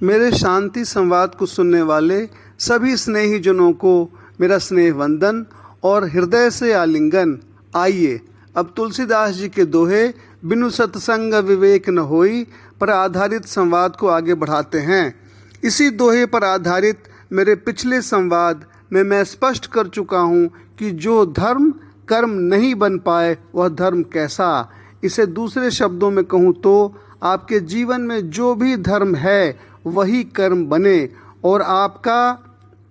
मेरे शांति संवाद को सुनने वाले सभी स्नेही जनों को मेरा स्नेह वंदन और हृदय से आलिंगन। आइए अब तुलसीदास जी के दोहे बिनु सत्संग विवेक न होई पर आधारित संवाद को आगे बढ़ाते हैं। इसी दोहे पर आधारित मेरे पिछले संवाद में मैं स्पष्ट कर चुका हूँ कि जो धर्म कर्म नहीं बन पाए वह धर्म कैसा। इसे दूसरे शब्दों में कहूँ तो आपके जीवन में जो भी धर्म है वही कर्म बने और आपका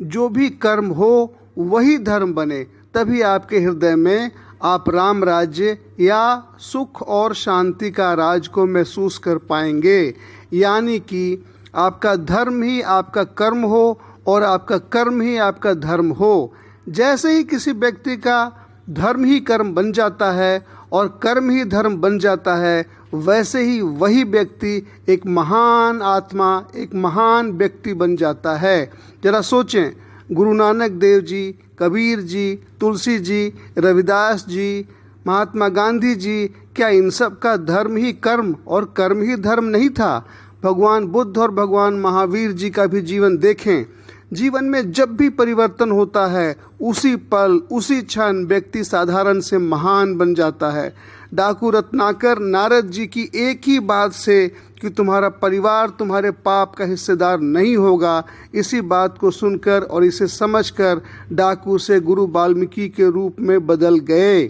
जो भी कर्म हो वही धर्म बने, तभी आपके हृदय में आप राम राज्य या सुख और शांति का राज को महसूस कर पाएंगे। यानी कि आपका धर्म ही आपका कर्म हो और आपका कर्म ही आपका धर्म हो। जैसे ही किसी व्यक्ति का धर्म ही कर्म बन जाता है और कर्म ही धर्म बन जाता है, वैसे ही वही व्यक्ति एक महान आत्मा, एक महान व्यक्ति बन जाता है। जरा सोचें, गुरु नानक देव जी, कबीर जी, तुलसी जी, रविदास जी, महात्मा गांधी जी, क्या इन सब का धर्म ही कर्म और कर्म ही धर्म नहीं था? भगवान बुद्ध और भगवान महावीर जी का भी जीवन देखें। जीवन में जब भी परिवर्तन होता है उसी पल उसी क्षण व्यक्ति साधारण से महान बन जाता है। डाकू रत्नाकर नारद जी की एक ही बात से कि तुम्हारा परिवार तुम्हारे पाप का हिस्सेदार नहीं होगा, इसी बात को सुनकर और इसे समझकर डाकू से गुरु वाल्मीकि के रूप में बदल गए।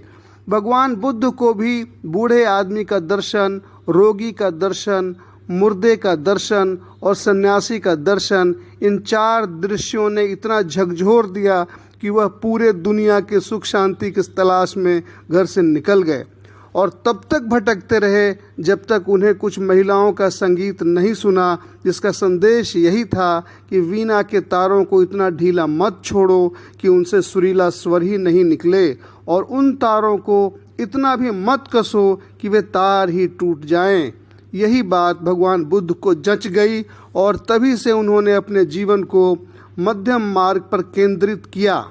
भगवान बुद्ध को भी बूढ़े आदमी का दर्शन, रोगी का दर्शन, मुर्दे का दर्शन और सन्यासी का दर्शन, इन चार दृश्यों ने इतना झकझोर दिया कि वह पूरे दुनिया के सुख शांति की तलाश में घर से निकल गए और तब तक भटकते रहे जब तक उन्हें कुछ महिलाओं का संगीत नहीं सुना, जिसका संदेश यही था कि वीणा के तारों को इतना ढीला मत छोड़ो कि उनसे सुरीला स्वर ही नहीं निकले और उन तारों को इतना भी मत कसो कि वे तार ही टूट जाएं। यही बात भगवान बुद्ध को जच गई और तभी से उन्होंने अपने जीवन को मध्यम मार्ग पर केंद्रित किया।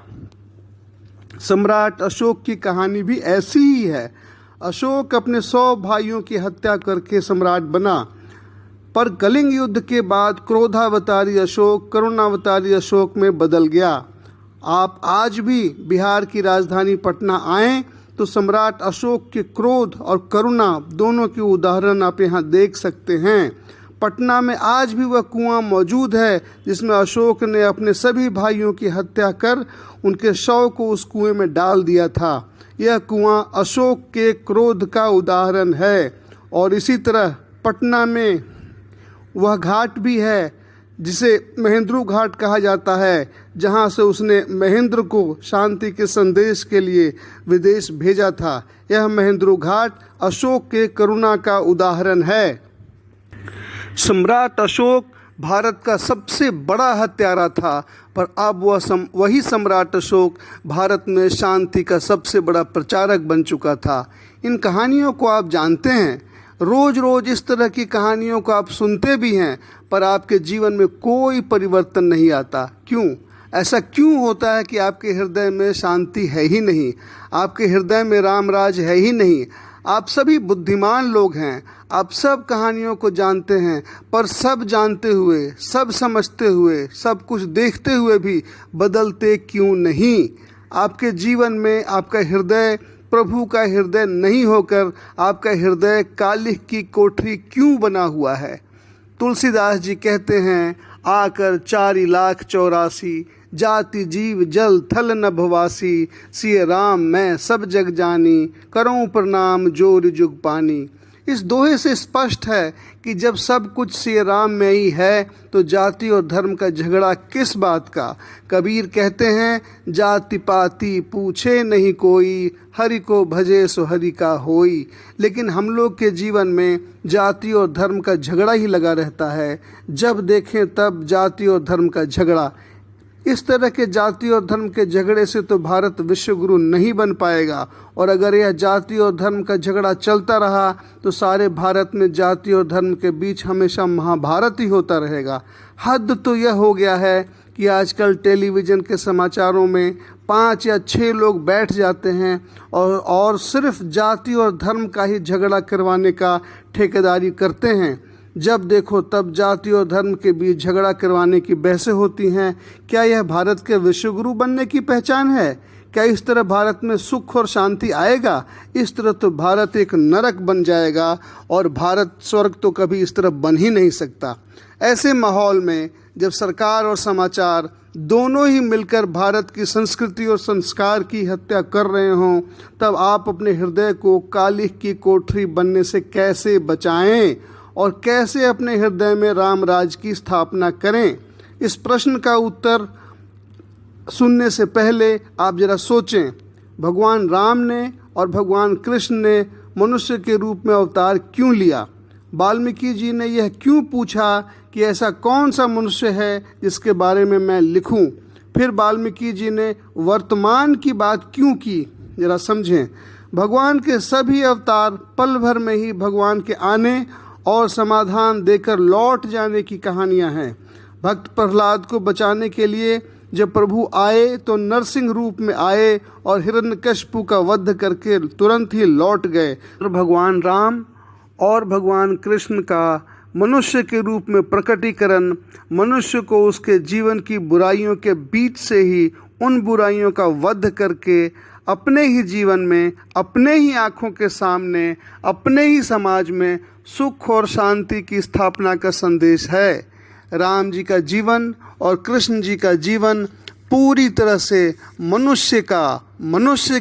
सम्राट अशोक की कहानी भी ऐसी ही है। अशोक अपने 100 भाइयों की हत्या करके सम्राट बना, पर कलिंग युद्ध के बाद क्रोधावतारी अशोक करुणावतारी अशोक में बदल गया। आप आज भी बिहार की राजधानी पटना आएं तो सम्राट अशोक के क्रोध और करुणा दोनों के उदाहरण आप यहाँ देख सकते हैं। पटना में आज भी वह कुआं मौजूद है जिसमें अशोक ने अपने सभी भाइयों की हत्या कर उनके शव को उस कुएं में डाल दिया था। यह कुआं अशोक के क्रोध का उदाहरण है। और इसी तरह पटना में वह घाट भी है जिसे महेंद्रू घाट कहा जाता है, जहाँ से उसने महेंद्र को शांति के संदेश के लिए विदेश भेजा था। यह महेंद्रू घाट अशोक के करुणा का उदाहरण है। सम्राट अशोक भारत का सबसे बड़ा हत्यारा था, पर अब वही सम्राट अशोक भारत में शांति का सबसे बड़ा प्रचारक बन चुका था। इन कहानियों को आप जानते हैं, रोज रोज इस तरह की कहानियों को आप सुनते भी हैं, पर आपके जीवन में कोई परिवर्तन नहीं आता। क्यों? ऐसा क्यों होता है कि आपके हृदय में शांति है ही नहीं, आपके हृदय में राम राज है ही नहीं। आप सभी बुद्धिमान लोग हैं, आप सब कहानियों को जानते हैं, पर सब जानते हुए, सब समझते हुए, सब कुछ देखते हुए भी बदलते क्यों नहीं? आपके जीवन में आपका हृदय प्रभु का हृदय नहीं होकर आपका हृदय कालिख की कोठरी क्यों बना हुआ है? तुलसीदास जी कहते हैं, आकर 4,84,000 जाति जीव जल थल नभवासी, सिय राम मैं सब जग जानी, करऊं प्रणाम जोर जुग पानी। इस दोहे से स्पष्ट है कि जब सब कुछ सिय राम में ही है तो जाति और धर्म का झगड़ा किस बात का? कबीर कहते हैं, जाति पाति पूछे नहीं कोई, हरि को भजे सो हरि का होई। लेकिन हम लोग के जीवन में जाति और धर्म का झगड़ा ही लगा रहता है। जब देखें तब जाति और धर्म का झगड़ा। इस तरह के जाति और धर्म के झगड़े से तो भारत विश्व गुरु नहीं बन पाएगा, और अगर यह जाति और धर्म का झगड़ा चलता रहा तो सारे भारत में जाति और धर्म के बीच हमेशा महाभारत ही होता रहेगा। हद तो यह हो गया है कि आजकल टेलीविज़न के समाचारों में 5 या 6 लोग बैठ जाते हैं और सिर्फ जाति और धर्म का ही झगड़ा करवाने का ठेकेदारी करते हैं। जब देखो तब जाति और धर्म के बीच झगड़ा करवाने की बहसें होती हैं। क्या यह भारत के विश्वगुरु बनने की पहचान है? क्या इस तरह भारत में सुख और शांति आएगा? इस तरह तो भारत एक नरक बन जाएगा और भारत स्वर्ग तो कभी इस तरह बन ही नहीं सकता। ऐसे माहौल में जब सरकार और समाचार दोनों ही मिलकर भारत की संस्कृति और संस्कार की हत्या कर रहे हों, तब आप अपने हृदय को कालिख की कोठरी बनने से कैसे बचाएं और कैसे अपने हृदय में राम राज की स्थापना करें? इस प्रश्न का उत्तर सुनने से पहले आप जरा सोचें, भगवान राम ने और भगवान कृष्ण ने मनुष्य के रूप में अवतार क्यों लिया? वाल्मीकि जी ने यह क्यों पूछा कि ऐसा कौन सा मनुष्य है जिसके बारे में मैं लिखूं? फिर वाल्मीकि जी ने वर्तमान की बात क्यों की? जरा समझें। भगवान के सभी अवतार पल भर में ही भगवान के आने और समाधान देकर लौट जाने की कहानियां हैं। भक्त प्रहलाद को बचाने के लिए जब प्रभु आए तो नरसिंह रूप में आए और हिरण्यकशिपु का वध करके तुरंत ही लौट गए। और भगवान राम और भगवान कृष्ण का मनुष्य के रूप में प्रकटीकरण मनुष्य को उसके जीवन की बुराइयों के बीच से ही उन बुराइयों का वध करके अपने ही जीवन में, अपने ही आँखों के सामने, अपने ही समाज में सुख और शांति की स्थापना का संदेश है। राम जी का जीवन और कृष्ण जी का जीवन पूरी तरह से मनुष्य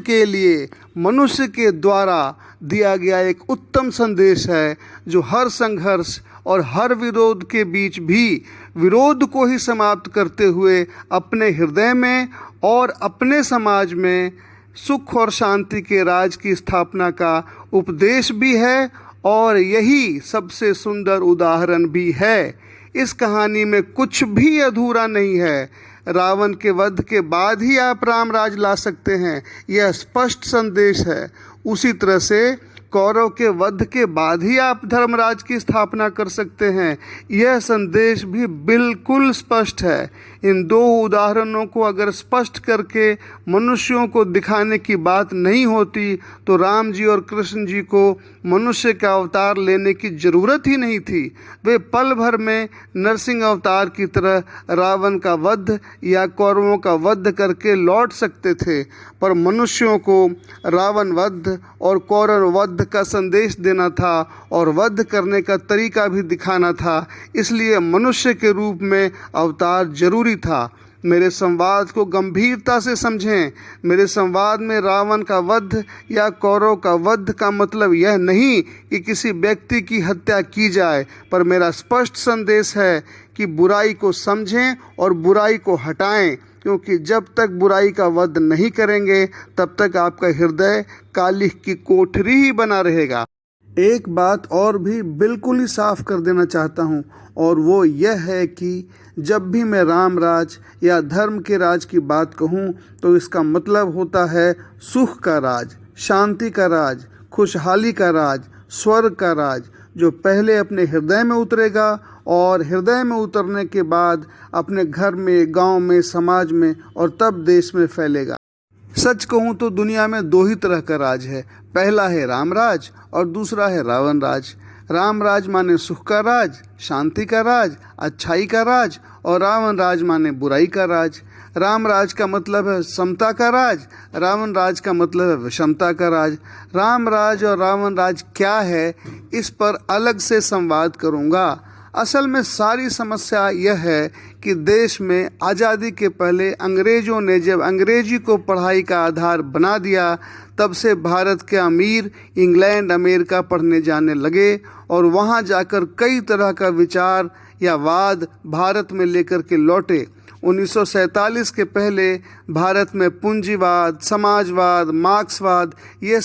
के लिए, मनुष्य के द्वारा दिया गया एक उत्तम संदेश है, जो हर संघर्ष और हर विरोध के बीच भी विरोध को ही समाप्त करते हुए अपने हृदय में और अपने समाज में सुख और शांति के राज की स्थापना का उपदेश भी है और यही सबसे सुंदर उदाहरण भी है। इस कहानी में कुछ भी अधूरा नहीं है। रावण के वध के बाद ही आप राम राज ला सकते हैं, यह स्पष्ट संदेश है। उसी तरह से कौरव के वध के बाद ही आप धर्मराज की स्थापना कर सकते हैं, यह संदेश भी बिल्कुल स्पष्ट है। इन दो उदाहरणों को अगर स्पष्ट करके मनुष्यों को दिखाने की बात नहीं होती तो राम जी और कृष्ण जी को मनुष्य का अवतार लेने की ज़रूरत ही नहीं थी। वे पल भर में नरसिंह अवतार की तरह रावण का वध या कौरवों का वध करके लौट सकते थे, पर मनुष्यों को रावण वध और कौरव वध का संदेश देना था और वध करने का तरीका भी दिखाना था। इसलिए मनुष्य के रूप में अवतार जरूरी था। मेरे संवाद को गंभीरता से समझें। मेरे संवाद में रावण का वध या कौरव का वध का मतलब यह नहीं कि किसी व्यक्ति की हत्या की जाए, पर मेरा स्पष्ट संदेश है कि बुराई को समझें और बुराई को हटाएं, क्योंकि जब तक बुराई का वध नहीं करेंगे तब तक आपका हृदय कालिख की कोठरी ही बना रहेगा। एक बात और भी बिल्कुल ही साफ कर देना चाहता हूँ, और वो यह है कि जब भी मैं राम राज या धर्म के राज की बात कहूँ तो इसका मतलब होता है सुख का राज, शांति का राज, खुशहाली का राज, स्वर्ग का राज, जो पहले अपने हृदय में उतरेगा और हृदय में उतरने के बाद अपने घर में, गांव में, समाज में और तब देश में फैलेगा। सच कहूँ तो दुनिया में दो ही तरह का राज है। पहला है राम राज और दूसरा है रावण राज। राम राज माने सुख का राज, शांति का राज, अच्छाई का राज, और रावण राज माने बुराई का राज। राम राज का मतलब है समता का राज, रावण राज का मतलब है विषमता का राज। राम राज और रावण राज क्या है, इस पर अलग से संवाद करूँगा। असल में सारी समस्या यह है कि देश में आज़ादी के पहले अंग्रेज़ों ने जब अंग्रेजी को पढ़ाई का आधार बना दिया, तब से भारत के अमीर इंग्लैंड, अमेरिका पढ़ने जाने लगे और वहाँ जाकर कई तरह का विचार या वाद भारत में लेकर के लौटे। 1947 के पहले भारत में पूंजीवाद, समाजवाद, मार्क्सवाद ये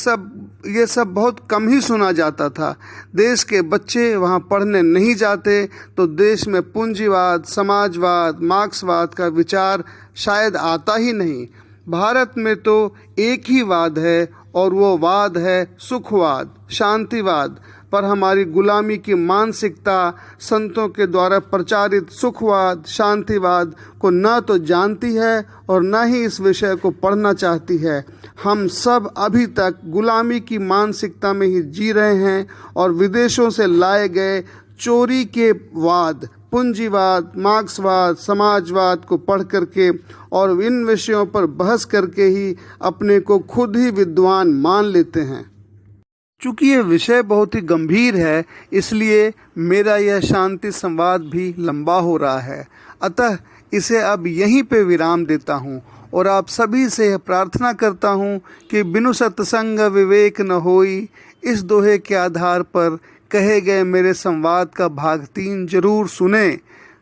सब बहुत कम ही सुना जाता था। देश के बच्चे वहाँ पढ़ने नहीं जाते तो देश में पूंजीवाद, समाजवाद, मार्क्सवाद का विचार शायद आता ही नहीं। भारत में तो एक ही वाद है और वो वाद है सुखवाद, शांतिवाद। पर हमारी गुलामी की मानसिकता संतों के द्वारा प्रचारित सुखवाद, शांतिवाद को न तो जानती है और न ही इस विषय को पढ़ना चाहती है। हम सब अभी तक गुलामी की मानसिकता में ही जी रहे हैं और विदेशों से लाए गए चोरी के वाद, पूंजीवाद, मार्क्सवाद, समाजवाद को पढ़ करके और इन विषयों पर बहस करके ही अपने को खुद ही विद्वान मान लेते हैं। चूँकि ये विषय बहुत ही गंभीर है, इसलिए मेरा यह शांति संवाद भी लंबा हो रहा है, अतः इसे अब यहीं पे विराम देता हूँ और आप सभी से यह प्रार्थना करता हूँ कि बिनु सत्संग विवेक न होई, इस दोहे के आधार पर कहे गए मेरे संवाद का भाग 3 जरूर सुने।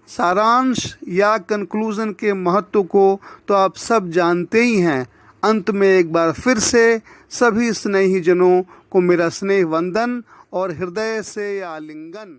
सारांश या कंक्लूजन के महत्व को तो आप सब जानते ही हैं। अंत में एक बार फिर से सभी स्नेही जनों को मेरा स्नेह वंदन और हृदय से आलिंगन।